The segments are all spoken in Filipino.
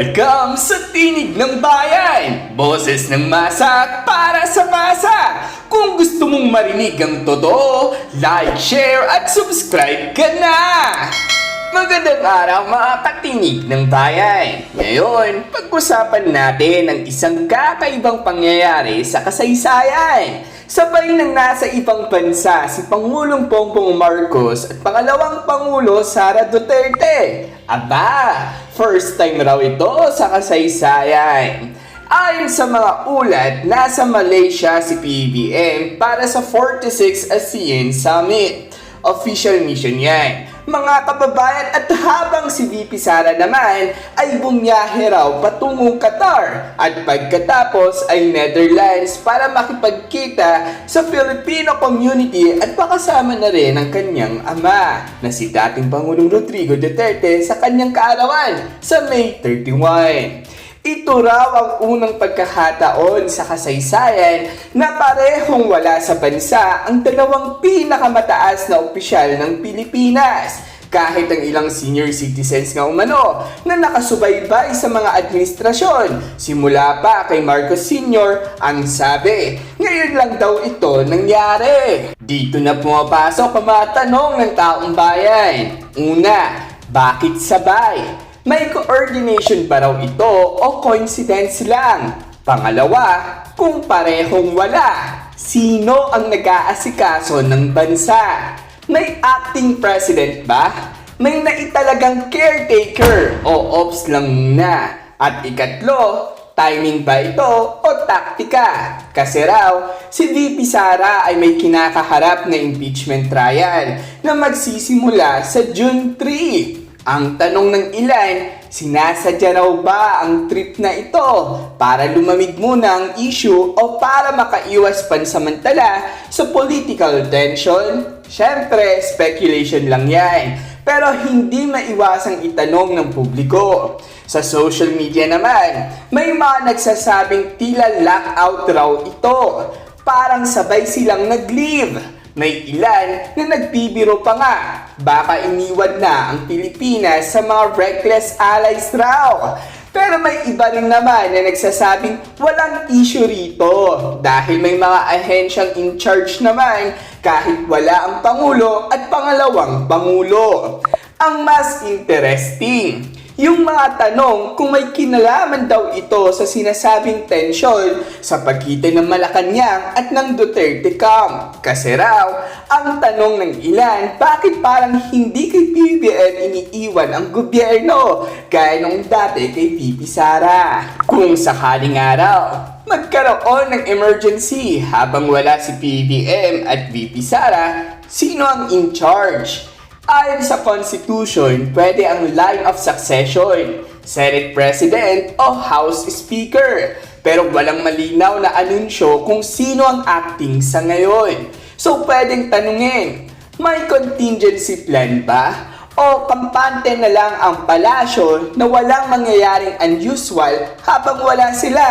Welcome sa Tinig ng Bayan! Boses ng masa para sa masa! Kung gusto mong marinig ang totoo, like, share at subscribe ka na! Magandang araw mga katinig ng bayan! Ngayon, pag-usapan natin ang isang kakaibang pangyayari sa kasaysayan. Sabay ng nasa ibang bansa si Pangulong Bongbong Marcos at pangalawang Pangulo Sara Duterte. Aba, first time raw ito sa kasaysayan. Ayon sa mga ulat, nasa Malaysia si PBBM para sa 46th ASEAN Summit. Official mission yan. Mga kababayan, at habang si VP Sara naman ay bumiyahe raw patungong Qatar at pagkatapos ay Netherlands para makipagkita sa Filipino community at makasama na rin ang kanyang ama na si dating Pangulong Rodrigo Duterte sa kanyang kaarawan sa May 31. Ito raw ang unang pagkakataon sa kasaysayan na parehong wala sa bansa ang dalawang pinakamataas na opisyal ng Pilipinas. Kahit ang ilang senior citizens nga umano na nakasubaybay sa mga administrasyon, simula pa kay Marcos Sr. ang sabi, ngayon lang daw ito nangyari. Dito na pumapasok ang mga tanong ng taong bayan. Una, bakit sabay? May coordination ba raw ito o coincidence lang? Pangalawa, kung parehong wala, sino ang nag-aasikaso ng bansa? May acting president ba? May naitalagang caretaker o ops lang muna? At ikatlo, timing ba ito o taktika? Kasi raw, si VP Sara ay may kinakaharap na impeachment trial na magsisimula sa June 3. Ang tanong ng ilan, sinasadya raw ba ang trip na ito para lumamig muna ang issue o para makaiwas pansamantala sa political tension? Siyempre, speculation lang yan. Pero hindi maiwasang itanong ng publiko. Sa social media naman, may mga nagsasabing tila lockout raw ito. Parang sabay silang nag-leave. May ilan na nagbibiro pa nga, baka iniwan na ang Pilipinas sa mga reckless allies raw. Pero may iba rin naman na nagsasabing walang issue rito dahil may mga ahensyang in charge naman kahit wala ang Pangulo at pangalawang Pangulo. Ang mas interesting, yung mga tanong kung may kinalaman daw ito sa sinasabing tensyon sa pagitan ng Malacanang at ng Duterte camp. Kasi raw, ang tanong ng ilan, bakit parang hindi kay PBBM iniiwan ang gobyerno gaya nung dati kay VP Sara? Kung sakaling araw, magkaroon ng emergency habang wala si PBBM at VP Sara, sino ang in charge? Ayon sa Constitution, pwede ang line of succession, Senate President o House Speaker. Pero walang malinaw na anunsyo kung sino ang acting sa ngayon. So pwedeng tanungin, may contingency plan ba? O kampante na lang ang palasyo na walang mangyayaring unusual habang wala sila?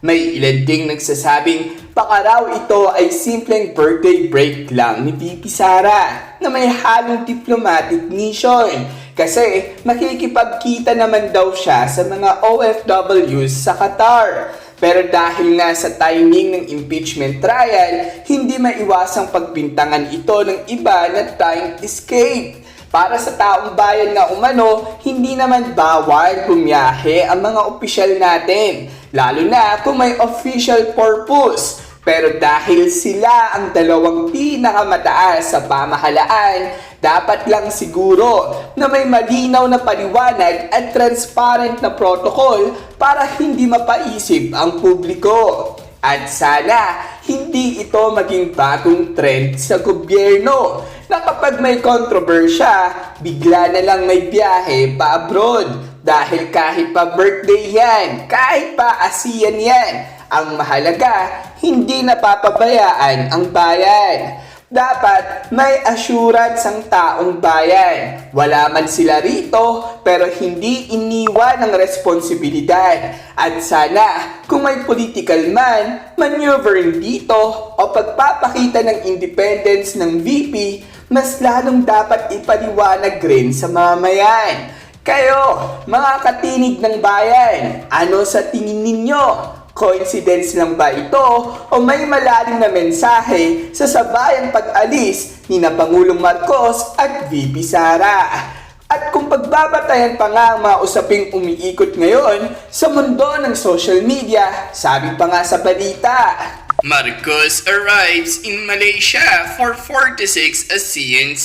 May ilan ding nagsasabing baka raw ito ay simpleng birthday break lang ni VP Sara na may halong diplomatic mission kasi makikipagkita naman daw siya sa mga OFWs sa Qatar. Pero dahil nga sa timing ng impeachment trial, hindi maiwasang pagbintangan ito ng iba na trying to escape. Para sa taong bayan na umano, hindi naman bawal bumiyahe ang mga opisyal natin, lalo na kung may official purpose. Pero dahil sila ang dalawang pinakamataas sa pamahalaan, dapat lang siguro na may malinaw na paliwanag at transparent na protocol para hindi mapaisip ang publiko. At sana, hindi ito maging bagong trend sa gobyerno na kapag may kontrobersya, bigla na lang may biyahe pa abroad. Dahil kahit pa birthday yan, kahit pa ASEAN yan, ang mahalaga, hindi napapabayaan ang bayan. Dapat may assurance ang taong bayan. Wala man sila rito, pero hindi iniwan ang responsibilidad. At sana, kung may political man, maneuvering dito o pagpapakita ng independence ng VP, mas lalong dapat ipaliwanag rin sa mamayan. Kayo, mga katinig ng bayan, ano sa tingin ninyo? Coincidence lang ba ito o may malalim na mensahe sa sabayang pag-alis ni na Pangulong Marcos at VP Sara? At kung pagbabatayan pa nga ang mga usaping umiikot ngayon sa mundo ng social media, sabi pa nga sa balita, Marcos arrives in Malaysia for 46 ASEAN